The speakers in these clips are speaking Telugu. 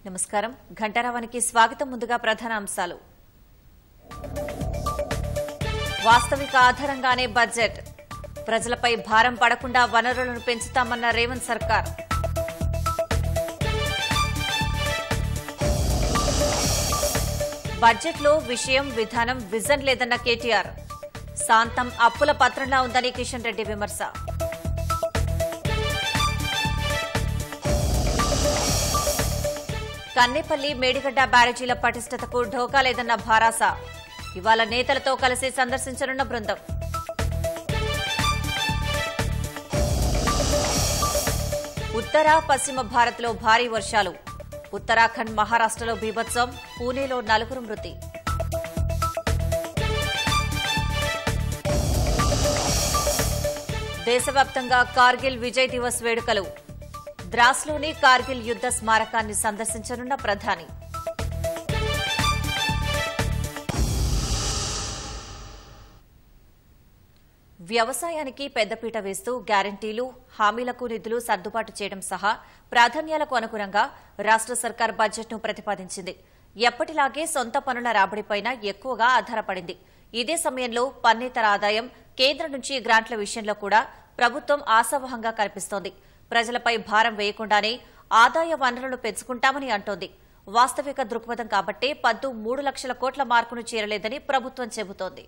నమస్కారం ఘంటారావానికి స్వాగతం. ముందుగా ప్రధాన అంశాలు. వాస్తవిక ఆధారంగానే బడ్జెట్, ప్రజలపై భారం పడకుండా వనరులను పెంచుతామన్న రేవంత్ సర్కార్. బడ్జెట్లో విషయం, విధానం, విజన్ లేదన్న కేటీఆర్. శాంతం అప్పుల పత్రంలా ఉందని కిషన్ రెడ్డి విమర్శ. కన్నేపల్లి, మేడిగడ్డ బ్యారేజీల పటిష్టతకు ఢోకా లేదన్న భారాస. ఇవాళ నేతలతో కలిసి సందర్శించనున్న బృందం. ఉత్తర, పశ్చిమ భారత్లో భారీ వర్షాలు. ఉత్తరాఖండ్, మహారాష్ట్రలో బీభత్సం. పూణేలో 4 మృతి. దేశవ్యాప్తంగా కార్గిల్ విజయ్ దివస్ వేడుకలు. ద్రాస్లోని కార్గిల్ యుద్ద స్మారకాన్ని సందర్శించనున్న ప్రధాని. వ్యవసాయానికి పెద్దపీట వేస్తూ గ్యారంటీలు, హామీలకు నిధులు సర్దుబాటు చేయడం సహా ప్రాధాన్యాలకు అనుగుణంగా రాష్ట్ర సర్కార్ బడ్జెట్ను ప్రతిపాదించింది. ఎప్పటిలాగే సొంత పనుల రాబడిపైన ఎక్కువగా ఆధారపడింది. ఇదే సమయంలో పన్నేతర ఆదాయం, కేంద్రం నుంచి గ్రాంట్ల విషయంలో కూడా ప్రభుత్వం ఆశావహంగా కనిపిస్తోంది. ప్రజలపై భారం వేయకుండానే ఆదాయ వనరులను పెంచుకుంటామని అంటోంది. వాస్తవిక దృక్పథం కాబట్టే పద్దు 3 లక్షల కోట్ల మార్కును చేరలేదని ప్రభుత్వం చెబుతోంది.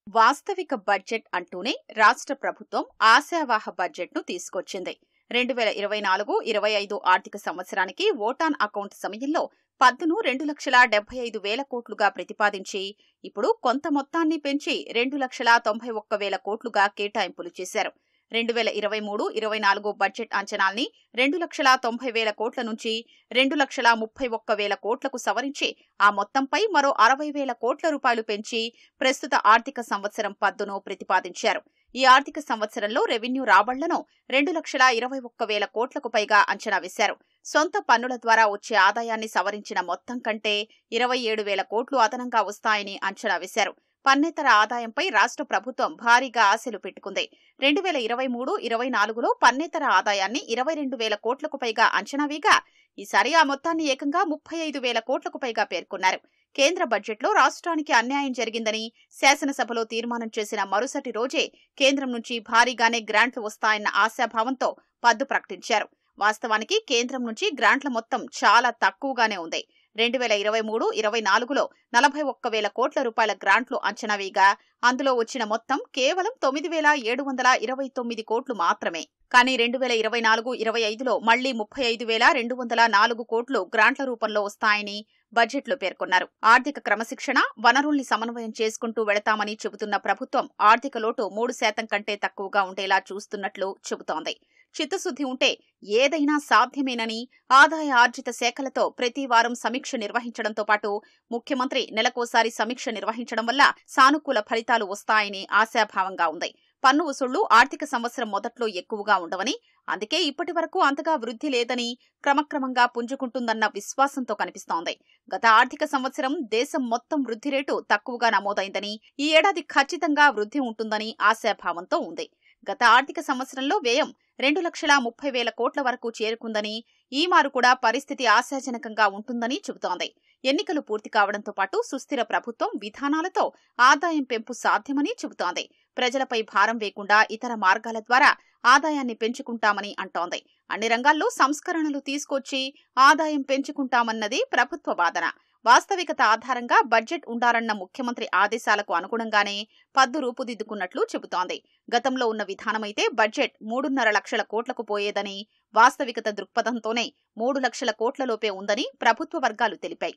వాస్తవిక బడ్జెట్ అంటూనే రాష్ట్ర ప్రభుత్వం ఆశావాహ బడ్జెట్ను తీసుకొచ్చింది. 2024-25 ఆర్థిక సంవత్సరానికి ఓటాన్ అకౌంట్ సమయంలో పద్దును 2,75,000 కోట్లుగా ప్రతిపాదించి ఇప్పుడు కొంత మొత్తాన్ని పెంచి 2,91,000 కోట్లుగా కేటాయింపులు చేశారు. 2023-24 బడ్జెట్ అంచనాల్ని 2,90,000 కోట్ల నుంచి 2,31,000 కోట్లకు సవరించి ఆ మొత్తంపై మరో 60,000 కోట్ల రూపాయలు పెంచి ప్రస్తుత ఆర్థిక సంవత్సరం పద్దును ప్రతిపాదించారు. ఈ ఆర్థిక సంవత్సరంలో రెవెన్యూ రాబళ్లను 2,21,000 కోట్లకు పైగా అంచనా వేశారు. సొంత పన్నుల ద్వారా వచ్చే ఆదాయాన్ని సవరించిన మొత్తం కంటే 27,000 కోట్లు అదనంగా వస్తాయని అంచనా వేశారు. పన్నేతర ఆదాయంపై రాష్ట్ర ప్రభుత్వం భారీగా ఆశలు పెట్టుకుంది. 2023-24లో పన్నేతర ఆదాయాన్ని 22,000 కోట్లకు పైగా అంచనా వేయగా ఈసారి ఆ మొత్తాన్ని ఏకంగా 35,000 కోట్లకు పైగా పేర్కొన్నారు. కేంద్ర బడ్జెట్లో రాష్ట్రానికి అన్యాయం జరిగిందని శాసనసభలో తీర్మానం చేసిన మరుసటి రోజే కేంద్రం నుంచి భారీగానే గ్రాంట్లు వస్తాయన్న ఆశాభావంతో పద్దు ప్రకటించారు. వాస్తవానికి కేంద్రం నుంచి గ్రాంట్ల మొత్తం చాలా తక్కువగానే ఉంది. 2023-24లో 41,000 కోట్ల రూపాయల గ్రాంట్లు అంచనా వేయగా అందులో వచ్చిన మొత్తం కేవలం 9,729 కోట్లు మాత్రమే. కానీ 2024-25లో మళ్లీ 35,204 కోట్లు గ్రాంట్ల రూపంలో వస్తాయని బడ్జెట్లో పేర్కొన్నారు. ఆర్థిక క్రమశిక్షణ, వనరుల్ని సమన్వయం చేసుకుంటూ వెళతామని చెబుతున్న ప్రభుత్వం ఆర్థిక లోటు 3% కంటే తక్కువగా ఉండేలా చూస్తున్నట్లు చెబుతోంది. చిత్తశుద్ది ఉంటే ఏదైనా సాధ్యమేనని ఆదాయ ఆర్జిత శాఖలతో ప్రతి వారం సమీక్ష నిర్వహించడంతో పాటు ముఖ్యమంత్రి నెలకోసారి సమీక్ష నిర్వహించడం వల్ల సానుకూల ఫలితాలు వస్తాయని ఆశాభావంగా ఉంది. పన్ను వసూళ్లు ఆర్థిక సంవత్సరం మొదట్లో ఎక్కువగా ఉండవని, అందుకే ఇప్పటి వరకు అంతగా వృద్ధి లేదని, క్రమక్రమంగా పుంజుకుంటుందన్న విశ్వాసంతో కనిపిస్తోంది. గత ఆర్థిక సంవత్సరం దేశం మొత్తం వృద్ధి రేటు తక్కువగా నమోదైందని, ఈ ఏడాది ఖచ్చితంగా వృద్ధి ఉంటుందని ఆశాభావంతో ఉంది. గత ఆర్థిక సంవత్సరంలో వ్యయం 2,30,000 కోట్ల వరకు చేరుకుందని, ఈ మారు కూడా పరిస్థితి ఆశాజనకంగా ఉంటుందని చెబుతోంది. ఎన్నికలు పూర్తి కావడంతో పాటు సుస్థిర ప్రభుత్వం విధానాలతో ఆదాయం పెంపు సాధ్యమని చెబుతోంది. ప్రజలపై భారం వేయకుండా ఇతర మార్గాల ద్వారా ఆదాయాన్ని పెంచుకుంటామని అంటోంది. అన్ని రంగాల్లో సంస్కరణలు తీసుకొచ్చి ఆదాయం పెంచుకుంటామన్నది ప్రభుత్వ వాదన. వాస్తవికత ఆధారంగా బడ్జెట్ ఉండాలన్న ముఖ్యమంత్రి ఆదేశాలకు అనుగుణంగానే పద్దు రూపుదిద్దుకున్నట్లు చెబుతోంది. గతంలో ఉన్న విధానమైతే బడ్జెట్ 3.5 లక్షల కోట్లకు పోయేదని, వాస్తవికత దృక్పథంతోనే 3 లక్షల కోట్లలోపే ఉందని ప్రభుత్వ వర్గాలు తెలిపాయి.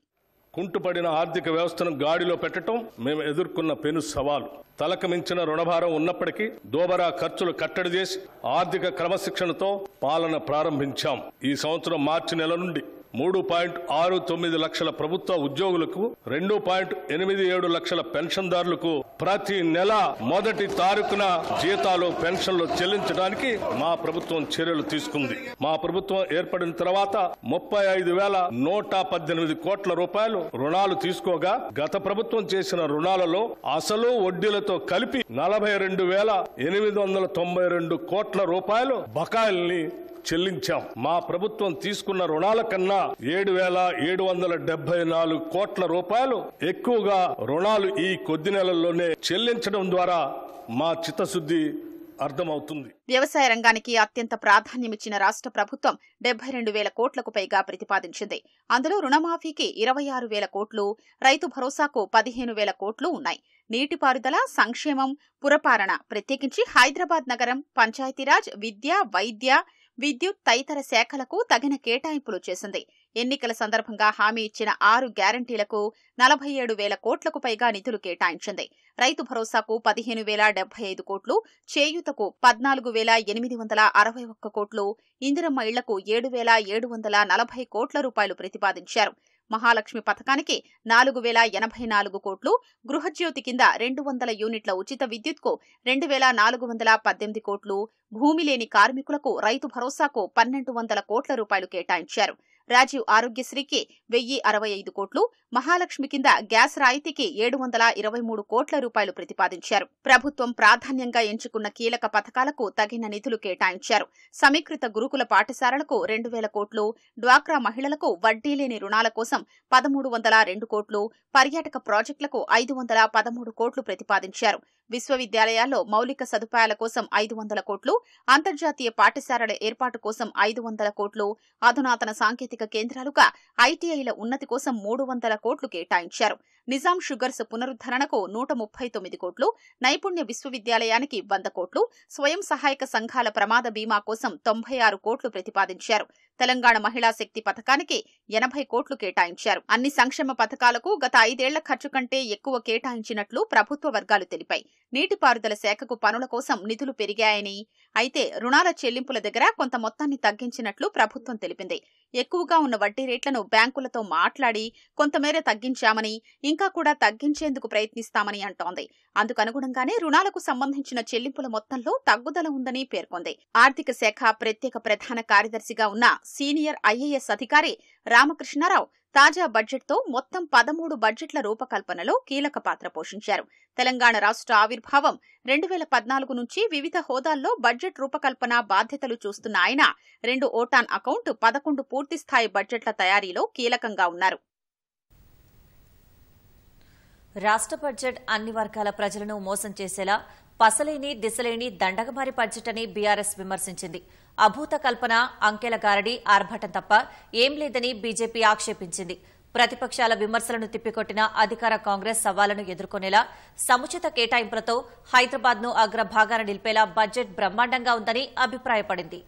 కుంటుపడిన ఆర్థిక వ్యవస్థను గాడిలో పెట్టడం మేము ఎదుర్కొన్న పెను సవాలు. తలకు మించిన రుణభారం ఉన్నప్పటికీ దోబరా ఖర్చులు కట్టడి చేసి ఆర్థిక క్రమశిక్షణతో పాలన ప్రారంభించాం. ఈ సంవత్సరం మార్చి నెల నుండి 3.69 లక్షల ప్రభుత్వ ఉద్యోగులకు, 2.87 లక్షల పెన్షన్దారులకు ప్రతి నెల మొదటి తారీఖున జీతాలు, పెన్షన్లు చెల్లించడానికి మా ప్రభుత్వం చర్యలు తీసుకుంది. మా ప్రభుత్వం ఏర్పడిన తర్వాత 35,118 కోట్ల రూపాయలు రుణాలు తీసుకోగా గత ప్రభుత్వం చేసిన రుణాలలో అసలు వడ్డీలతో కలిపి 42,892 కోట్ల రూపాయలు బకాయిల్ని చెల్లించాం. మా ప్రభుత్వం తీసుకున్న రుణాల కన్నా 7,774 కోట్ల రూపాయలు ఎక్కువగా రుణాలు ఈ కొద్ది నెలల్లోనే చెల్లించడం ద్వారా మా చిత్తశుద్ధి అర్థమవుతుంది. వ్యవసాయ రంగానికి అత్యంత ప్రాధాన్యమిచ్చిన రాష్ట్ర ప్రభుత్వం 72,000 కోట్లకు పైగా ప్రతిపాదించింది. అందులో రుణమాఫీకి 26,000 కోట్లు, రైతు భరోసాకు 15,000 కోట్లు ఉన్నాయి. నీటిపారుదల, సంక్షేమం, పురపాలన, ప్రత్యేకించి హైదరాబాద్ నగరం, పంచాయతీరాజ్, విద్య, వైద్య, విద్యుత్ తదితర శాఖలకు తగిన కేటాయింపులు చేసింది. ఎన్నికల సందర్భంగా హామీ ఇచ్చిన 6 గ్యారంటీలకు 47,000 కోట్లకు పైగా నిధులు కేటాయించింది. రైతు భరోసాకు 15,075 కోట్లు, చేయూతకు 14,861 కోట్లు, ఇందిరమ్మ ఇళ్లకు 7,740 కోట్ల రూపాయలు ప్రతిపాదించారు. మహాలక్ష్మి పథకానికి 4,084 కోట్లు, గృహజ్యోతి కింద 200 యూనిట్ల ఉచిత విద్యుత్కు 2,418 కోట్లు, భూమి లేని కార్మికులకు రైతు భరోసాకు 1,200 కోట్ల రూపాయలు కేటాయించారు. రాజీవ్ ఆరోగ్యశ్రీకి 1,065 కోట్లు, మహాలక్ష్మి కింద గ్యాస్ రాయితీకి 723 కోట్ల రూపాయలు ప్రతిపాదించారు. ప్రభుత్వం ప్రాధాన్యంగా ఎంచుకున్న కీలక పథకాలకు తగిన నిధులు కేటాయించారు. సమీకృత గురుకుల పాఠశాలలకు 2,000 కోట్లు, డ్వాక్రా మహిళలకు వడ్డీ లేని రుణాల కోసం 1,302 కోట్లు, పర్యాటక ప్రాజెక్టులకు 513 కోట్లు ప్రతిపాదించారు. విశ్వవిద్యాలయాల్లో మౌలిక సదుపాయాల కోసం 500 కోట్లు, అంతర్జాతీయ పాఠశాలల ఏర్పాటు కోసం 500 కోట్లు, అధునాతన సాంకేతిక కేంద్రాలుగా ఐటీఐల ఉన్నతి కోసం 300 కోట్లు కేటాయించారు. నిజాం షుగర్స్ పునరుద్ధరణకు 139 కోట్లు, నైపుణ్య విశ్వవిద్యాలయానికి 100 కోట్లు, స్వయం సహాయక సంఘాల ప్రమాద బీమా కోసం 96 కోట్లు ప్రతిపాదించారు. తెలంగాణ మహిళా శక్తి పథకానికి 80 కోట్లు కేటాయించారు. అన్ని సంక్షేమ పథకాలకు గత 5 ఏళ్ల ఖర్చు కంటే ఎక్కువ కేటాయించినట్లు ప్రభుత్వ వర్గాలు తెలిపాయి. నీటిపారుదల శాఖకు పనుల కోసం నిధులు పెరిగాయని, అయితే రుణాల చెల్లింపుల దగ్గర కొంత మొత్తాన్ని తగ్గించినట్లు ప్రభుత్వం తెలిపింది. ఎక్కువగా ఉన్న వడ్డీ రేట్లను బ్యాంకులతో మాట్లాడి కొంతమేర తగ్గించామని, ఇంకా కూడా తగ్గించేందుకు ప్రయత్నిస్తామని అంటోంది. అందుకనుగుణంగానే రుణాలకు సంబంధించిన చెల్లింపుల మొత్తంలో తగ్గుదల ఉందని పేర్కొంది. ఆర్థిక శాఖ ప్రత్యేక ప్రధాన కార్యదర్శిగా ఉన్న సీనియర్ ఐఏఎస్ అధికారి రామకృష్ణారావు తాజా బడ్జెట్తో మొత్తం 13 బడ్జెట్ల రూపకల్పనలో కీలక పాత్ర పోషించారు. తెలంగాణ రాష్ట్ర ఆవిర్భావం 2014 నుంచి వివిధ హోదాల్లో బడ్జెట్ రూపకల్పన బాధ్యతలు చూస్తున్న ఆయన 2 ఓటాన్ అకౌంట్, 11 పూర్తిస్థాయి బడ్జెట్ల తయారీలో కీలకంగా ఉన్నారు. రాష్ట్ర బడ్జెట్ అన్ని వర్గాల ప్రజలను మోసం చేసేలా పసలేని దిశలేని దండగమారి బడ్జెట్ అని బీఆర్ఎస్ విమర్శించింది. అభూత కల్పన, అంకెల గారడి, ఆర్భటం తప్ప ఏం లేదని బీజేపీ ఆక్షేపించింది. ప్రతిపక్షాల విమర్శలను తిప్పికొట్టిన అధికార కాంగ్రెస్ సవాళ్లను ఎదుర్కొనేలా సముచిత కేటాయింపులతో హైదరాబాద్ను అగ్రభాగాన నిలిపేలా బడ్జెట్ బ్రహ్మాండంగా ఉందని అభిప్రాయపడింది.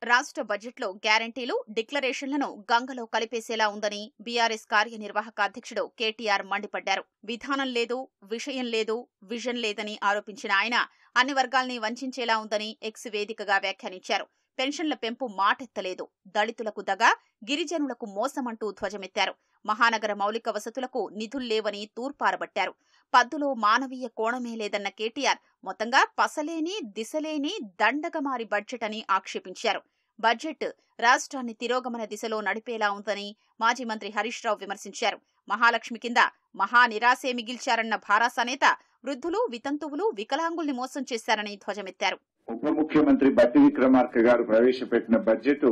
రాష్ట్ర బడ్జెట్లో గ్యారంటీలు, డిక్లరేషన్లను గంగలో కలిపేసేలా ఉందని బీఆర్ఎస్ కార్యనిర్వాహక అధ్యక్షుడు కేటీఆర్ మండిపడ్డారు. విధానం లేదు, విషయం లేదు, విజన్ లేదని ఆరోపించిన ఆయన అన్ని వర్గాల్ని వంచేలా ఉందని ఎక్స్ వేదికగా వ్యాఖ్యానించారు. పెన్షన్ల పెంపు మాటెత్తలేదు, దళితులకు దగా, గిరిజనులకు మోసమంటూ ధ్వజమెత్తారు. మహానగర మౌలిక వసతులకు నిధుల్లేవని తూర్పారబట్టారు. పద్దులో మానవీయ కోణమే లేదన్న కేటీఆర్ మొత్తంగా పసలేని దిశలేని దండగమారి బడ్జెట్ అని ఆక్షేపించారు. బడ్జెట్ రాష్ట్రాన్ని తిరోగమన దిశలో నడిపేలా ఉందని మాజీ మంత్రి హరీష్ రావు విమర్శించారు. మహాలక్ష్మి కింద మహానిరాశే మిగిల్చారన్న భారాస నేత వృద్ధులు, వితంతువులు, వికలాంగుల్ని మోసం చేశారని ధ్వజమెత్తారు. ఉప ముఖ్యమంత్రి బట్టి విక్రమార్క గారు ప్రవేశపెట్టిన బడ్జెట్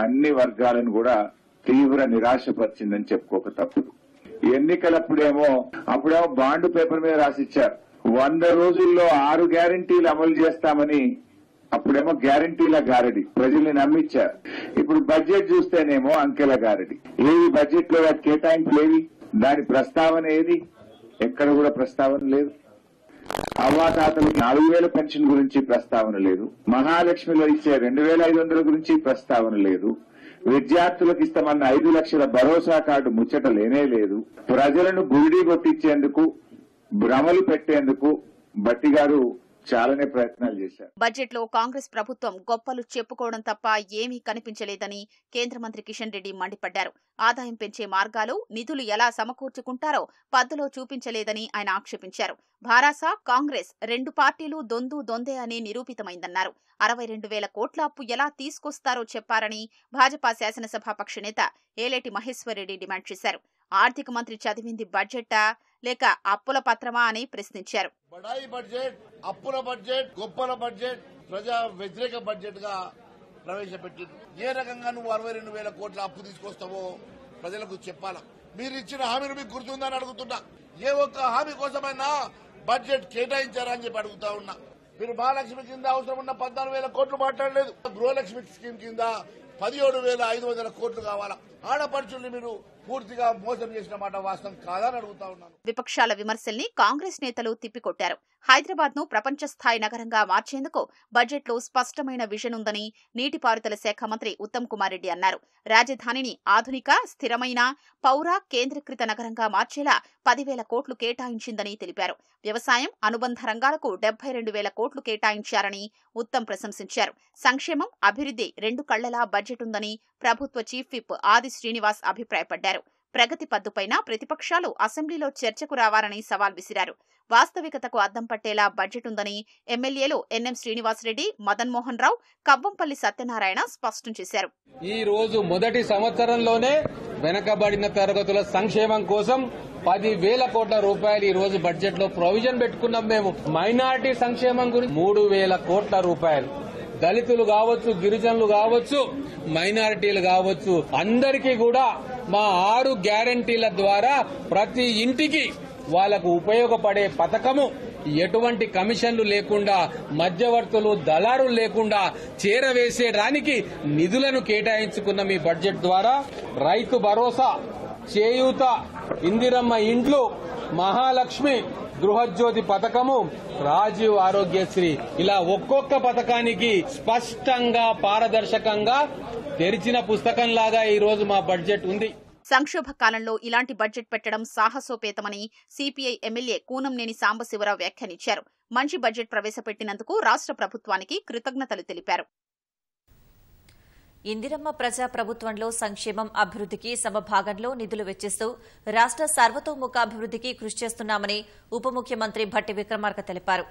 అన్ని వర్గాలను కూడా తీవ్ర నిరాశపరిచిందని చెప్పుకోక తప్పదు. ఎన్నికలప్పుడేమో బాండ్ పేపర్ మీద రాసిచ్చారు 100 రోజుల్లో 6 గ్యారంటీలు అమలు చేస్తామని. అప్పుడేమో గ్యారంటీల గారడి, ప్రజల్ని నమ్మించారు. ఇప్పుడు బడ్జెట్ చూస్తేనేమో అంకెల గారడి. ఏది బడ్జెట్ లో కేటాయింపులు ఏవి, దాని ప్రస్తావన ఏది, ఎక్కడ కూడా ప్రస్తావన లేదు. అవ్వాతాతలు 4,000 పెన్షన్ గురించి ప్రస్తావన లేదు. మహాలక్ష్మిలో ఇచ్చే 2,500 గురించి ప్రస్తావన లేదు. విద్యార్థులకు ఇస్తామన్న 5 లక్షల భరోసా కార్డు ముచ్చట లేనే లేదు. ప్రజలను గురిడి కొట్టించేందుకు, భ్రమలు పెట్టేందుకు బట్టి గారు చాలానే ప్రయత్నాలు చేశారు. బడ్జెట్ లో కాంగ్రెస్ ప్రభుత్వం గొప్పలు చెప్పుకోవడం తప్ప ఏమీ కనిపించలేదని కేంద్ర మంత్రి కిషన్ రెడ్డి మండిపడ్డారు. ఆదాయం పెంచే మార్గాలు, నిధులు ఎలా సమకూర్చుకుంటారో పద్దులో చూపించలేదని ఆయన ఆక్షేపించారు. భారాస, కాంగ్రెస్ 2 పార్టీలు దొందే అని నిరూపితమైందన్నారు. 62,000 కోట్ల అప్పు ఎలా తీసుకొస్తారో చెప్పారని భాజపా శాసనసభాపక్ష నేత ఏలేటి మహేశ్వర్ రెడ్డి డిమాండ్ చేశారు. ఆర్థిక మంత్రి చదివింది బడ్జెట్టా లేక అప్పుల పత్రమా అని ప్రశ్నించారు. బడాయి బడ్జెట్, అప్పుల బడ్జెట్, గొప్పల బడ్జెట్ ప్రజా వ్యతిరేక బడ్జెట్ గా ప్రవేశపెట్టింది. ఏ రకంగా నువ్వు 62,000 కోట్ల అప్పు తీసుకొస్తావో ప్రజలకు చెప్పాలా. మీరు ఇచ్చిన హామీలు మీకు గుర్తుందని అడుగుతున్నా. ఏ ఒక్క హామీ కోసమైనా బడ్జెట్ కేటాయించారని చెప్పి అడుగుతా ఉన్నా. మీరు మహాలక్ష్మి కింద అవసరం ఉన్న 14,000 కోట్లు మాట్లాడలేదు. గృహలక్ష్మి స్కీమ్ కింద 17,500 కోట్లు కావాలా. ఆడపడుచుల్ని మీరు పూర్తిగా మోసం చేసిన మాట వాస్తవం కాదని అడుగుతా ఉన్నాను. విపక్షాల విమర్శల్ని కాంగ్రెస్ నేతలు తిప్పికొట్టారు. హైదరాబాద్ ను ప్రపంచ స్థాయి నగరంగా మార్చేందుకు బడ్జెట్లో స్పష్టమైన విజన్ ఉందని నీటిపారుదల శాఖ మంత్రి ఉత్తమ్ కుమార్ రెడ్డి అన్నారు. రాజధానిని ఆధునిక, స్థిరమైన, పౌర కేంద్రీకృత నగరంగా మార్చేలా 10,000 కోట్లు కేటాయించిందని తెలిపారు. వ్యవసాయం, అనుబంధ రంగాలకు 72,000 కోట్లు కేటాయించారని ఉత్తమ్ ప్రశంసించారు. సంక్షేమం, అభివృద్ధి 2 కళ్లలా బడ్జెట్ ఉందని ప్రభుత్వ చీఫ్ విప్ ఆది శ్రీనివాస్ అభిప్రాయపడ్డారు. ప్రగతి పద్దుపైన ప్రతిపక్షాలు అసెంబ్లీలో చర్చకు రావాలని సవాల్ విసిరారు. వాస్తవికతకు అద్దం పట్టేలా బడ్జెట్ ఉందని ఎమ్మెల్యేలు ఎన్ఎం శ్రీనివాసరెడ్డి, మదన్ మోహన్ రావు, కవ్వంపల్లి సత్యనారాయణ స్పష్టం చేశారు. ఈ రోజు మొదటి సంవత్సరంలోనే వెనకబడిన తరగతుల సంక్షేమం కోసం 10,000 కోట్ల రూపాయలు ఈ రోజు బడ్జెట్ లో ప్రొవిజన్ పెట్టుకున్నాం. మేము మైనారిటీ సంక్షేమం గురించి 3,000 కోట్ల రూపాయలు, దళితులు కావచ్చు, గిరిజనులు కావచ్చు, మైనారిటీలు కావచ్చు, అందరికీ కూడా మా 6 గ్యారంటీల ద్వారా ప్రతి ఇంటికి వాళ్లకు ఉపయోగపడే పథకము, ఎటువంటి కమిషన్లు లేకుండా, మధ్యవర్తులు, దళారులు లేకుండా చేరవేసేయడానికి నిధులను కేటాయించుకున్న మీ బడ్జెట్ ద్వారా రైతు భరోసా, చేయూత, ఇందిరమ్మ ఇండ్లు, మహాలక్ష్మి, గృహజ్యోతి పథకము, రాజీవ్ ఆరోగ్యశ్రీ, ఇలా ఒక్కొక్క పథకానికి స్పష్టంగా, పారదర్శకంగా తెరిచిన పుస్తకంలాగా ఈ రోజు మా బడ్జెట్ ఉంది. సంక్షోభ కాలంలో ఇలాంటి బడ్జెట్ పెట్టడం సాహసోపేతమని సిపిఐ ఎమ్మెల్యే కూనంనేని సాంబశివరావు వ్యాఖ్యానించారు. మంచి బడ్జెట్ ప్రవేశపెట్టినందుకు రాష్ట్ర ప్రభుత్వానికి కృతజ్ఞతలు తెలిపారు. ఇందిరమ్మ ప్రజా ప్రభుత్వంలో సంక్షేమం, అభివృద్ధికి సమభాగంలో నిధులు వెచ్చిస్తూ రాష్ట్ర సర్వతోముఖాభివృద్ధికి కృషి చేస్తున్నామని ఉప ముఖ్యమంత్రి భట్టి విక్రమార్క తెలిపారు.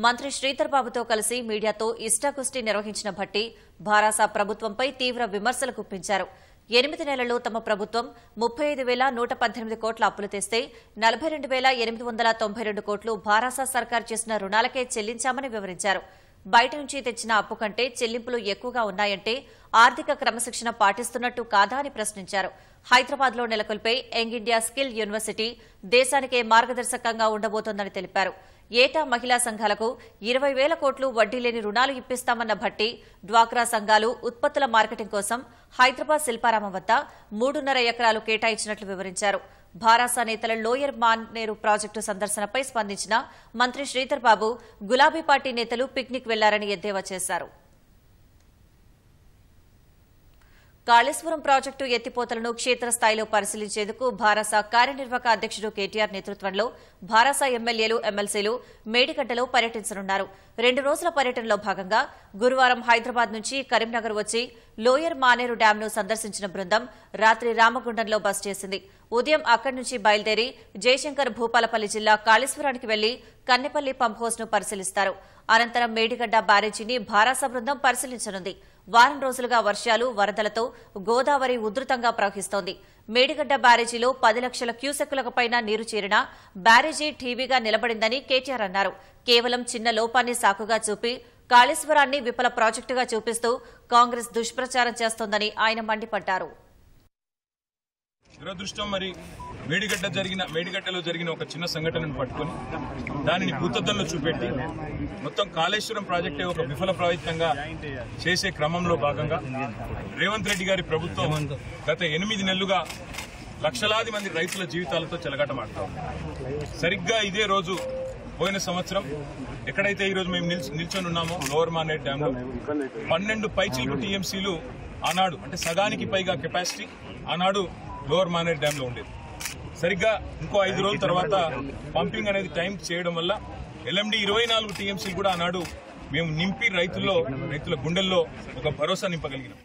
మంత్రి శ్రీధర్ బాబుతో కలిసి మీడియాతో ఇష్టాకుష్టి నిర్వహించిన భట్టి భారాస ప్రభుత్వంపై తీవ్ర విమర్శలు గుప్పించారు. 8 నెలల్లో తమ ప్రభుత్వం 35,118 కోట్ల అప్పులు తెస్తే 42,892 కోట్లు భారాస సర్కార్ చేసిన రుణాలకే చెల్లించామని వివరించారు. బయట నుంచి తెచ్చిన అప్పు కంటే చెల్లింపులు ఎక్కువగా ఉన్నాయంటే ఆర్థిక క్రమశిక్షణ పాటిస్తున్నట్టు కాదా అని ప్రశ్నించారు. హైదరాబాద్ లో నెలకొల్పే యంగ్ ఇండియా స్కిల్ యూనివర్సిటీ దేశానికే మార్గదర్శకంగా ఉండబోతోందని తెలిపారు. ఏటా మహిళా సంఘాలకు 20,000 కోట్లు వడ్డీ లేని రుణాలు ఇప్పిస్తామన్న భట్టి డ్వాక్రా సంఘాలు ఉత్పత్తుల మార్కెటింగ్ కోసం హైదరాబాద్ శిల్పారామం వద్ద 3.5 ఎకరాలు కేటాయించినట్లు వివరించారు. భారాస నేతల లోయర్ మానేరు ప్రాజెక్టు సందర్శనపై స్పందించిన మంత్రి శ్రీధర్ బాబు గులాబీ పార్టీ నేతలు పిక్నిక్ వెళ్లారని ఎద్దేవా చేశారు. కాళేశ్వరం ప్రాజెక్టు ఎత్తిపోతలను క్షేత్రస్థాయిలో పరిశీలించేందుకు భారాస కార్యనిర్వాహక అధ్యక్షుడు కేటీఆర్ నేతృత్వంలో భారాస ఎమ్మెల్యేలు, ఎమ్మెల్సీలు మేడిగడ్డలో పర్యటించనున్నారు. 2 రోజుల పర్యటనలో భాగంగా గురువారం హైదరాబాద్ నుంచి కరీంనగర్ వచ్చి లోయర్ మానేరు డ్యాంను సందర్శించిన బృందం రాత్రి రామగుండంలో బస చేసింది. ఉదయం అక్కడి నుంచి బయలుదేరి జయశంకర్ భూపాలపల్లి జిల్లా కాళేశ్వరానికి వెళ్లి కన్నెపల్లి పంప్ హౌస్ ను పరిశీలిస్తారు. అనంతరం మేడిగడ్డ బ్యారేజీని భారాస బృందం పరిశీలించనుంది. వారం రోజులుగా వర్షాలు, వరదలతో గోదావరి ఉధృతంగా ప్రవహిస్తోంది. మేడిగడ్డ బ్యారేజీలో 10 లక్షల క్యూసెక్కులకు పైన నీరు చేరినా బ్యారేజీ ఠీవీగా నిలబడిందని కేటీఆర్ అన్నారు. కేవలం చిన్న లోపాన్ని సాకుగా చూపి కాళేశ్వరాన్ని విఫల ప్రాజెక్టుగా చూపిస్తూ కాంగ్రెస్ దుష్ప్రచారం చేస్తోందని ఆయన మండిపడ్డారు. దురదృష్టం, మరి మేడిగడ్డలో జరిగిన ఒక చిన్న సంఘటనను పట్టుకుని దానిని భూతద్దంలో చూపెట్టి మొత్తం కాళేశ్వరం ప్రాజెక్టే ఒక విఫల ప్రయత్నంగా చేసే క్రమంలో భాగంగా రేవంత్ రెడ్డి గారి ప్రభుత్వం గత 8 నెలలుగా లక్షలాది మంది రైతుల జీవితాలతో చెలగాటమాడుతా ఉంది. సరిగ్గా ఇదే రోజు పోయిన సంవత్సరం ఎక్కడైతే ఈ రోజు మేము నిల్చొని ఉన్నామో లోవర్ మానేర్ డ్యామ్ లో 12 పైచిల్పు టీఎంసీలు ఆనాడు, అంటే సగానికి పైగా కెపాసిటీ ఆనాడు లోవర్ మానేర్ డ్యామ్ లో ఉండేది. సరిగ్గా ఇంకో 5 రోజుల తర్వాత పంపింగ్ అనేది టైం చేయడం వల్ల ఎల్ఎండి 24 టీఎంసీలు కూడా ఆనాడు మేము నింపి రైతుల గుండెల్లో ఒక భరోసా నింపగలిగినాం.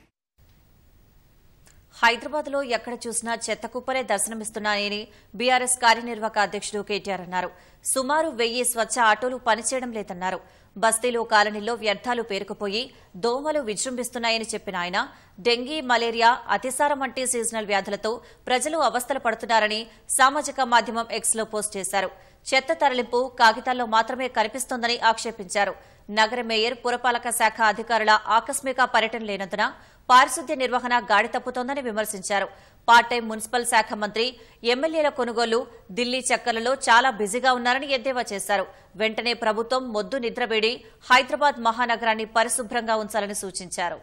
హైదరాబాద్ లో ఎక్కడ చూసినా చెత్త కుప్పలే దర్శనమిస్తున్నాయని బీఆర్ఎస్ కార్యనిర్వాహక అధ్యక్షుడు కేటీఆర్ అన్నారు. సుమారు 1000 స్వచ్ఛ ఆటోలు పనిచేయడం లేదన్నారు. బస్తీలో, కాలనీల్లో వ్యర్థాలు పేరుకుపోయి దోమలు విజృంభిస్తున్నాయని చెప్పిన ఆయన డెంగీ, మలేరియా, అతిసారం వంటి సీజనల్ వ్యాధులతో ప్రజలు అవస్థలు పడుతున్నారని సామాజిక మాధ్యమం ఎక్స్ లో పోస్ట్ చేశారు. చెత్త తరలింపు కాగితాల్లో మాత్రమే కనిపిస్తోందని ఆక్షేపించారు. నగర మేయర్, పురపాలక శాఖ అధికారుల ఆకస్మిక పర్యటన లేనందున పారిశుద్ధ్య నిర్వహణ గాడి తప్పుతోందని విమర్శించారు. పార్ట్ టైం మున్సిపల్ శాఖ మంత్రి ఎమ్మెల్యేల కొనుగోలు, ఢిల్లీ చక్కర్లలో చాలా బిజీగా ఉన్నారని ఎద్దేవా చేశారు. వెంటనే ప్రభుత్వం మొద్దు నిద్రవేడి హైదరాబాద్ మహానగరాన్ని పరిశుభ్రంగా ఉంచాలని సూచించారు.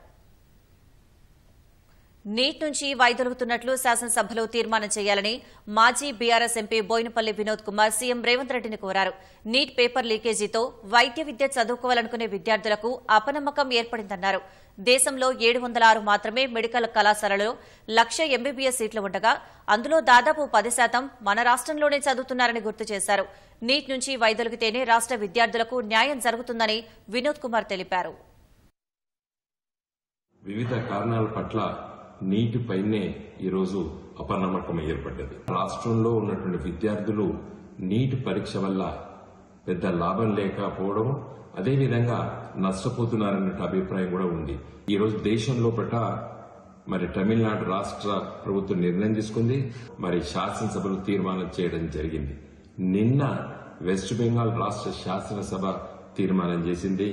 నీట్ నుంచి వైదొలుగుతున్నట్లు శాసనసభలో తీర్మానం చేయాలని మాజీ BRS MP Boinapalli Vinod Kumar CM Revanth రెడ్డిని కోరారు. నీట్ పేపర్ లీకేజీతో వైద్య విద్య చదువుకోవాలనుకునే విద్యార్థులకు అపనమ్మకం ఏర్పడిందన్నారు. దేశంలో 706 మాత్రమే మెడికల్ కళాశాలలో 1,00,000 ఎంబీబీఎస్ సీట్లు ఉండగా అందులో దాదాపు 10% మన రాష్ట్రంలోనే చదువుతున్నారని గుర్తు చేశారు. నీట్ నుంచి వైదొలిగితేనే రాష్ట్ర విద్యార్థులకు న్యాయం జరుగుతుందని వినోద్ కుమార్ తెలిపారు. వివిధ కారణాల పట్ల నీటిపైనే ఈరోజు అపనమ్మకం ఏర్పడ్డది. రాష్ట్రంలో ఉన్నటువంటి విద్యార్థులు నీటి పరీక్ష వల్ల పెద్ద లాభం లేకపోవడం, అదేవిధంగా నష్టపోతున్నారన్న అభిప్రాయం కూడా ఉంది. ఈరోజు దేశంలో మరి తమిళనాడు రాష్ట్ర ప్రభుత్వం నిర్ణయం తీసుకుంది, మరి శాసనసభలో తీర్మానం చేయడం జరిగింది. నిన్న వెస్ట్ బెంగాల్ రాష్ట్ర శాసనసభ తీర్మానం చేసింది.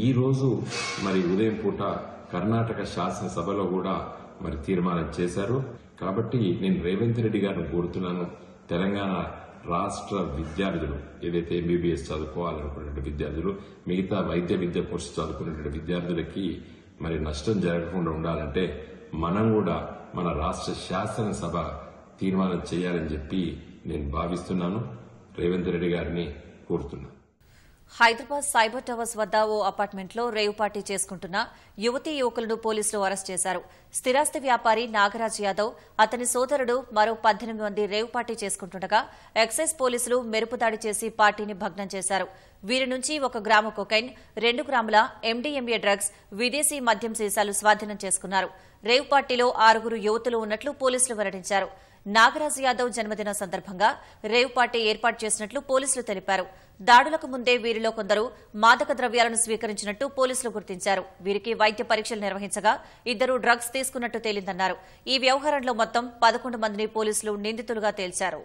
ఈ రోజు మరి ఉదయం పూట కర్ణాటక శాసనసభలో కూడా మరి తీర్మానం చేశారు. కాబట్టి నేను రేవంత్ రెడ్డి గారిని కోరుతున్నాను, తెలంగాణ రాష్ట్ర విద్యార్థులు ఏదైతే ఎంబీబీఎస్ చదువుకోవాలనుకున్న విద్యార్థులు, మిగతా వైద్య విద్య కోర్సు చదువుకున్న విద్యార్థులకి మరి నష్టం జరగకుండా ఉండాలంటే మనం కూడా మన రాష్ట్ర శాసనసభ తీర్మానం చేయాలని చెప్పి నేను భావిస్తున్నాను. రేవంత్ రెడ్డి గారిని కోరుతున్నాను. హైదరాబాద్ సైబర్ టవర్స్ వద్ద ఓ అపార్ట్మెంట్లో రేవ్ పార్టీ చేసుకుంటున్న యువతీ యువకులను పోలీసులు అరెస్ట్ చేశారు. స్థిరాస్తి వ్యాపారి నాగరాజ్ యాదవ్, అతని సోదరుడు మరో 18 మంది రేవ్ పార్టీ చేసుకుంటుండగా ఎక్సైజ్ పోలీసులు మెరుపుదాడి చేసి పార్టీని భగ్నం చేశారు. వీరి నుంచి 1 గ్రాము కొకైన్, 2 గ్రాముల ఎండీఎంఏ డ్రగ్స్, విదేశీ మద్యం సీసాలు స్వాధీనం చేసుకున్నారు. రేవ్ పార్టీలో 6 యువతులు ఉన్నట్లు పోలీసులు వెల్లడించారు. నాగరాజ్ యాదవ్ జన్మదిన సందర్భంగా రేవ్ పార్టీ ఏర్పాటు చేసినట్లు పోలీసులు తెలిపారు. దాడులకు ముందే వీరిలో కొందరు మాదక ద్రవ్యాలను స్వీకరించినట్టు పోలీసులు గుర్తించారు. వీరికి వైద్య పరీక్షలు నిర్వహించగా 2 డ్రగ్స్ తీసుకున్నట్టు తేలిందన్నారు. ఈ వ్యవహారంలో మొత్తం 11 మందిని పోలీసులు నిందితులుగా తేల్చారు.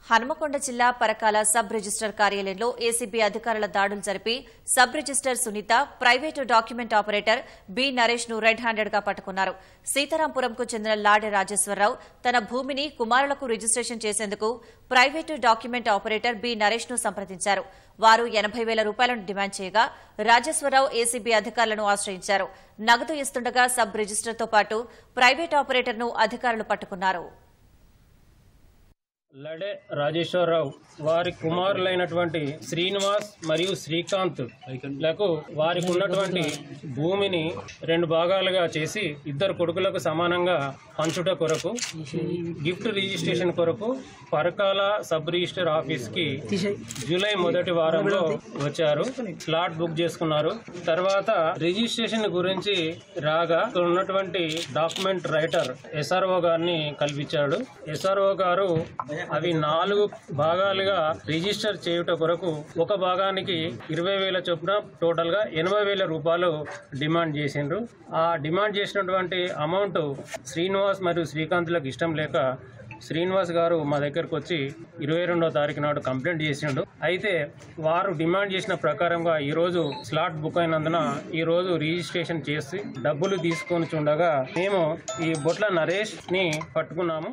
హనుమకొండ జిల్లా పరకాల సబ్ రిజిస్టర్ కార్యాలయంలో ఏసీబీ అధికారుల దాడులు జరిపి sub register Sunitha, private document operator B Naresh ను రెడ్ హ్యాండెడ్ గా పట్టుకున్నారు. సీతారాంపురంకు చెందిన లాడె రాజేశ్వరరావు తన భూమిని కుమారులకు రిజిస్ట్రేషన్ చేసేందుకు private document operator B Naresh ను సంప్రదించారు. వారు 80,000 రూపాయలను డిమాండ్ చేయగా రాజేశ్వరరావు ఏసీబీ అధికారులను ఆశ్రయించారు. నగదు ఇస్తుండగా సబ్ రిజిస్టర్తో పాటు ప్రైవేట్ ఆపరేటర్ను అధికారులు పట్టుకున్నారు. లడే రాజేశ్వరరావు వారి కుమారులైనటువంటి శ్రీనివాస్ మరియు శ్రీకాంత్ లకు వారికి ఉన్నటువంటి భూమిని 2 భాగాలుగా చేసి 2 కొడుకులకు సమానంగా పంచుట కొరకు గిఫ్ట్ రిజిస్ట్రేషన్ కొరకు పరకాల సబ్ రిజిస్టర్ ఆఫీస్ కి జూలై మొదటి వారంలో వచ్చారు. స్లాట్ బుక్ చేసుకున్నారు. తర్వాత రిజిస్ట్రేషన్ గురించి రాగా ఉన్నటువంటి డాక్యుమెంట్ రైటర్ ఎస్ఆర్ఓ గారిని కల్పించాడు. ఎస్ఆర్ఓ గారు అవి 4 భాగాలుగా రిజిస్టర్ చేయుట కొరకు ఒక భాగానికి 20,000 చొప్పున టోటల్ గా 80,000 రూపాయలు డిమాండ్ చేసిండ్రు. ఆ డిమాండ్ చేసినటువంటి అమౌంట్ శ్రీనివాస్ మరియు శ్రీకాంత్లకు ఇష్టం లేక శ్రీనివాస్ గారు మా దగ్గరకు వచ్చి 22వ తారీఖు నాడు కంప్లైంట్ చేసిండు. అయితే వారు డిమాండ్ చేసిన ప్రకారంగా ఈ రోజు స్లాట్ బుక్ అయినందున ఈ రోజు రిజిస్ట్రేషన్ చేసి డబ్బులు తీసుకొని చూడగా మేము ఈ బొట్ల నరేష్ ని పట్టుకున్నాము.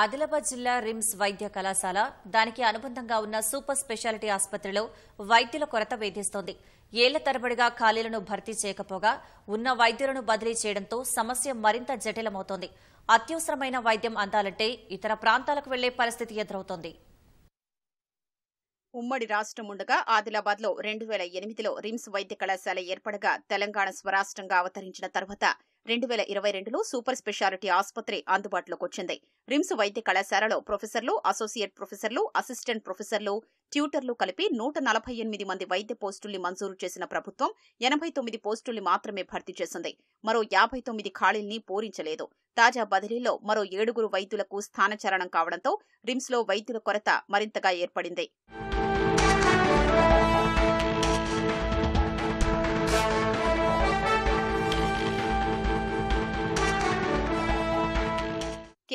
ఆదిలాబాద్ జిల్లా రిమ్స్ వైద్య కళాశాల, దానికి అనుబంధంగా ఉన్న సూపర్ స్పెషాలిటీ ఆసుపత్రిలో వైద్యుల కొరత వేధిస్తోంది. ఏళ్ల తరబడిగా ఖాళీలను భర్తీ చేయకపోగా ఉన్న వైద్యులను బదిలీ చేయడంతో సమస్య మరింత జటిలమవుతోంది. అత్యవసరమైన వైద్యం అందాలంటే ఇతర ప్రాంతాలకు వెళ్లే పరిస్థితి ఎదురవుతోంది. ఉమ్మడి రాష్ట్రం ఉండగా ఆదిలాబాద్ లో 2008లో రిమ్స్ వైద్య కళాశాల ఏర్పడగా తెలంగాణ స్వరాష్ట్రంగా అవతరించిన తర్వాత 2022లో సూపర్ స్పెషాలిటీ ఆసుపత్రి అందుబాటులోకి వచ్చింది. రిమ్స్ వైద్య కళాశాలలో ప్రొఫెసర్లు, అసోసియేట్ ప్రొఫెసర్లు, అసిస్టెంట్ ప్రొఫెసర్లు, ట్యూటర్లు కలిపి 148 మంది వైద్య పోస్టుల్ని మంజూరు చేసిన ప్రభుత్వం 89 పోస్టుల్ని మాత్రమే భర్తీ చేసింది. మరో 59 ఖాళీల్ని పూరించలేదు. తాజా బదిలీలో మరో 7 వైద్యులకు స్థానచలనం కావడంతో రిమ్స్లో వైద్యుల కొరత మరింతగా ఏర్పడింది.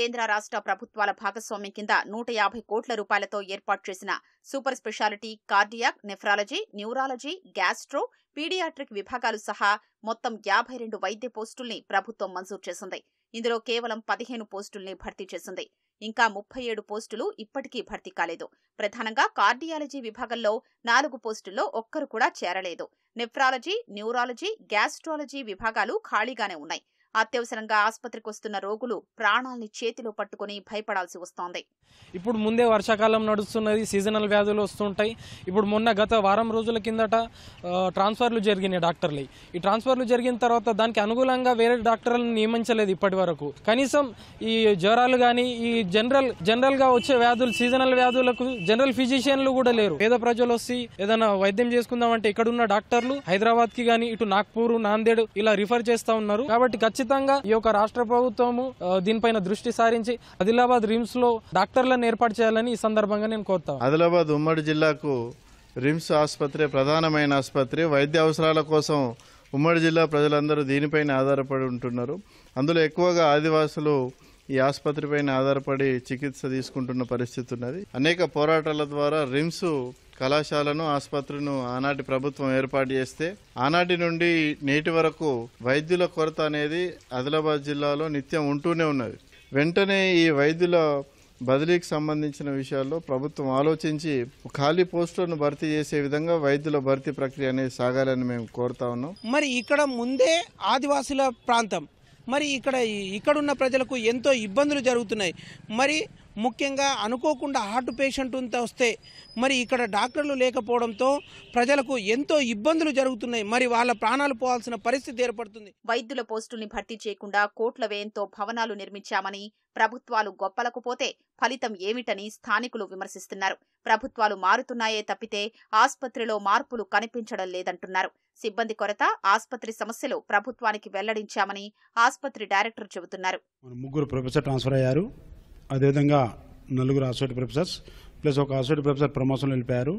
కేంద్ర రాష్ట్ర ప్రభుత్వాల భాగస్వామ్యం కింద 150 కోట్ల రూపాయలతో ఏర్పాటు చేసిన super speciality, cardiac, nephrology, neurology, gastro, paediatric విభాగాలు సహా మొత్తం 52 వైద్య పోస్టుల్ని ప్రభుత్వం మంజూరు చేసింది. ఇందులో కేవలం 15 పోస్టుల్ని భర్తీ చేసింది. ఇంకా 37 పోస్టులు ఇప్పటికీ భర్తీ కాలేదు. ప్రధానంగా కార్డియాలజీ విభాగంలో 4 పోస్టుల్లో ఒక్కరు కూడా చేరలేదు. నెఫ్రాలజీ, న్యూరాలజీ, గ్యాస్ట్రాలజీ విభాగాలు ఖాళీగానే ఉన్నాయి. అత్యవసరంగా ఆసుపత్రికి వస్తున్న రోగులు ప్రాణాల్ని చేతిలో పట్టుకుని భయపడాల్సి వస్తోంది. ఇప్పుడు ముందే వర్షాకాలం నడుస్తున్నది, సీజనల్ వ్యాధులు వస్తుంటాయి. ఇప్పుడు మొన్న గత వారం రోజుల కిందట ట్రాన్స్ఫర్లు జరిగినాయి డాక్టర్లు. ఈ ట్రాన్స్ఫర్లు జరిగిన తర్వాత దానికి అనుగుణంగా వేరే డాక్టర్లను నియమించలేదు ఇప్పటి వరకు. కనీసం ఈ జ్వరాలు కానీ ఈ జనరల్ గా వచ్చే వ్యాధులు, సీజనల్ వ్యాధులకు జనరల్ ఫిజిషియన్లు కూడా లేరు. పేద ప్రజలు వచ్చి ఏదైనా వైద్యం చేసుకుందామంటే ఇక్కడున్న డాక్టర్లు హైదరాబాద్ కి గానీ, ఇటు నాగ్పూర్, నాందేడ్ ఇలా రిఫర్ చేస్తా ఉన్నారు. కాబట్టి ఖచ్చితంగా ఈ యొక్క రాష్ట్ర ప్రభుత్వము దీనిపైన దృష్టి సారించి ఆదిలాబాద్ రిమ్స్ లో డాక్టర్లను ఏర్పాటు చేయాలని ఈ సందర్భంగా నేను కోరుతాను. ఆదిలాబాద్ ఉమ్మడి జిల్లాకు రిమ్స్ ఆసుపత్రి ప్రధానమైన ఆసుపత్రి. వైద్య అవసరాల కోసం ఉమ్మడి జిల్లా ప్రజలందరూ దీనిపైన ఆధారపడి ఉంటున్నారు. అందులో ఎక్కువగా ఆదివాసులు ఈ ఆసుపత్రి పైన ఆధారపడి చికిత్స తీసుకుంటున్న పరిస్థితి ఉన్నది. అనేక పోరాటాల ద్వారా రిమ్స్ కళాశాలను, ఆసుపత్రిను ఆనాటి ప్రభుత్వం ఏర్పాటు చేస్తే ఆనాటి నుండి నేటి వరకు వైద్యుల కొరత అనేది ఆదిలాబాద్ జిల్లాలో నిత్యం ఉంటూనే ఉన్నది. వెంటనే ఈ వైద్యుల బదిలీకి సంబంధించిన విషయాల్లో ప్రభుత్వం ఆలోచించి ఖాళీ పోస్టులను భర్తీ చేసే విధంగా వైద్యుల భర్తీ ప్రక్రియ అనేది సాగాలని మేము కోరుతా ఉన్నాం. మరి ఇక్కడ ముందే ఆదివాసుల ప్రాంతం, మరి ఇక్కడున్న ప్రజలకు ఎంతో ఇబ్బందులు జరుగుతున్నాయి. మరి ముఖ్యంగా అనుకోకుండా హార్ట్ పేషెంట్ వస్తే మరి ఇక్కడ డాక్టర్లు లేకపోవడంతో ప్రజలకు ఎంతో ఇబ్బందులు జరుగుతున్నాయి. మరి వాళ్ళ ప్రాణాలు పోవాల్సిన పరిస్థితి ఏర్పడుతుంది. వైద్యుల పోస్టుల్ని భర్తీ చేయకుండా కోట్ల వ్యయంతో భవనాలు నిర్మించామని, ప్రభుత్వాలు గొప్పలకు పోతే ఫలితం ఏమిటని స్థానికులు విమర్శిస్తున్నారు. ప్రభుత్వాలు మారుతున్నాయే తప్పితే ఆసుపత్రిలో మార్పులు కనిపించడం లేదంటున్నారు. సిబ్బంది కొరత, ఆసుపత్రి సమస్యలు ప్రభుత్వానికి వెల్లడించామని ఆసుపత్రి డైరెక్టర్ చెబుతున్నారు. 3 ప్రొఫెసర్ ట్రాన్స్ఫర్ అయ్యారు. అదేవిధంగా 4 అసోసియేట్ ప్రొఫెసర్స్ ప్లస్ ఒక అసోసియేట్ ప్రొఫెసర్ ప్రమోషన్ వెళ్ళిపోయారు.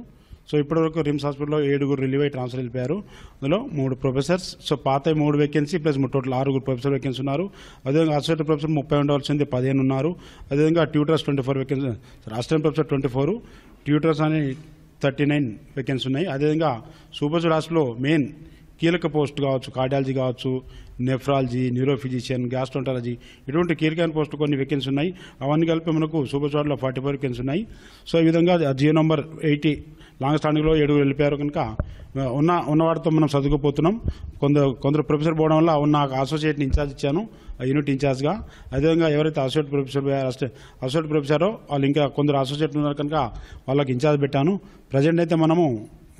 సో ఇప్పటివరకు రిమ్స్ హాస్పిటల్లో 7 రిలీవ్ అయ్యి ట్రాన్స్ఫర్ వెళ్ళిపోయారు. అందులో 3 ప్రొఫెసర్స్. సో పాత 3 vacancy plus total 6 professor vacancy ఉన్నారు. అదేవిధంగా అసోసియేట్ ప్రొఫెసర్ 30 ఉండవలసింది 15 ఉన్నారు. అదేవిధంగా tutors 24 vacancy, assistant professor 24, tutors అని 39 వేకెన్సీ ఉన్నాయి. అదేవిధంగా సూపర్ హాస్పిటల్లో మెయిన్ కీలక పోస్ట్ కావచ్చు, కార్డియాలజీ కావచ్చు, నెఫ్రాలజీ, న్యూరో ఫిజిషియన్, గ్యాస్ట్రాంటాలజీ ఇటువంటి కీలకమైన పోస్టులు కొన్ని వేకెన్సీ ఉన్నాయి. అవన్నీ కలిపి మనకు సూపర్ స్టార్లో 44 వేకెన్సీ ఉన్నాయి. సో ఈ విధంగా జియో నంబర్ 80 లాంగ్ స్టాండింగ్లో 7 వెళ్ళిపోయారు. కనుక ఉన్నవాడితో మనం చదువుకుపోతున్నాం. కొందరు ప్రొఫెసర్ పోవడం వల్ల ఉన్న అసోసియేట్ని ఇన్ఛార్జ్ ఇచ్చాను, యూనిట్ ఇన్ఛార్జ్గా. అదేవిధంగా ఎవరైతే అసోసియేట్ ప్రొఫెసరో వాళ్ళు ఇంకా కొందరు అసోసియేట్ ఉన్నారు కనుక వాళ్ళకి ఇన్ఛార్జ్ పెట్టాను. ప్రజెంట్ అయితే మనము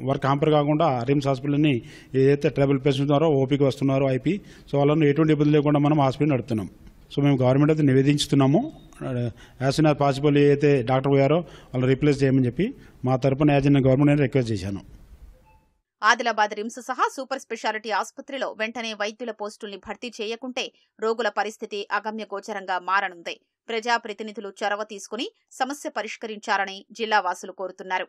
వర్క్ హ్యాంపర్ కాకుండా రిమ్స్ హాస్పిటల్ని ఏదైతే ట్రైబల్ పేషెంట్స్ ఉన్నారో, ఓపీకి వస్తున్నారో ఐపీ, సో వాళ్ళని ఎటువంటి ఇబ్బంది లేకుండా మనం హాస్పిటల్ నడుపుతున్నాం. సో మేము గవర్నమెంట్ అయితే నివేదించుతున్నాము. యాజ్ సూన్ యాజ్ పాసిబుల్ ఏదైతే డాక్టర్ పోయారో వాళ్ళు రీప్లేస్ చేయమని చెప్పి మా తరపున యాజ్ గవర్నమెంట్ రిక్వెస్ట్ చేశాను. ఆదిలాబాద్ రిమ్స్ సహా సూపర్ స్పెషాలిటీ ఆసుపత్రిలో వెంటనే వైద్యుల పోస్టుల్ని భర్తీ చేయకుంటే రోగుల పరిస్థితి అగమ్యగోచరంగా మారనుంది. ప్రజాప్రతినిధులు చొరవ తీసుకుని సమస్య పరిష్కరించాలని జిల్లా వాసులు కోరుతున్నారు.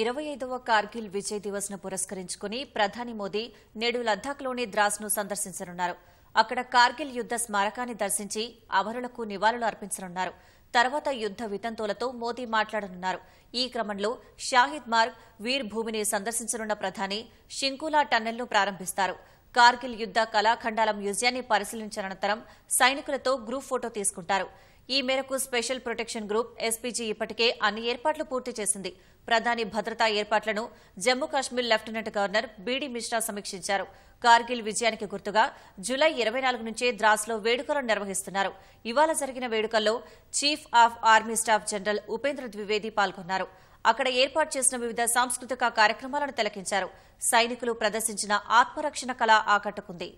25వ కార్గిల్ విజయ్ దివస్ ను పురస్కరించుకుని ప్రధాని మోదీ నేడు లద్దాఖ్లోని ద్రాస్ను సందర్శించనున్నారు. అక్కడ కార్గిల్ యుద్ద స్మారకాన్ని దర్శించి అమరులకు నివాళులు అర్పించనున్నారు. తర్వాత యుద్ద వితంతువులతో మోదీ మాట్లాడనున్నారు. ఈ క్రమంలో షాహిద్ మార్గ్, వీర్ భూమిని సందర్శించనున్న ప్రధాని షింకులా టన్నెల్ను ప్రారంభిస్తారు. కార్గిల్ యుద్ద కళాఖండాల మ్యూజియాన్ని పరిశీలించిన అనంతరం సైనికులతో గ్రూప్ ఫోటో తీసుకుంటారు. ఈ మేరకు స్పెషల్ ప్రొటెక్షన్ గ్రూప్ ఎస్పీజీ ఇప్పటికే అన్ని ఏర్పాట్లు పూర్తి చేసింది. ప్రధాని భద్రతా ఏర్పాట్లను జమ్మూ కాశ్మీర్ లెఫ్టినెంట్ గవర్నర్ బీడీ మిశ్రా సమీక్షించారు. కార్గిల్ విజయానికి గుర్తుగా జూలై 24 నుంచే ద్రాస్లో వేడుకలు నిర్వహిస్తున్నారు. ఇవాళ జరిగిన వేడుకల్లో chief of army staff general Upendra Dwivedi పాల్గొన్నారు. అక్కడ ఏర్పాటు చేసిన వివిధ సాంస్కృతిక కార్యక్రమాలను తిలకించారు. సైనికులు ప్రదర్శించిన ఆత్మరక్షణ కళ ఆకట్టుకుంది.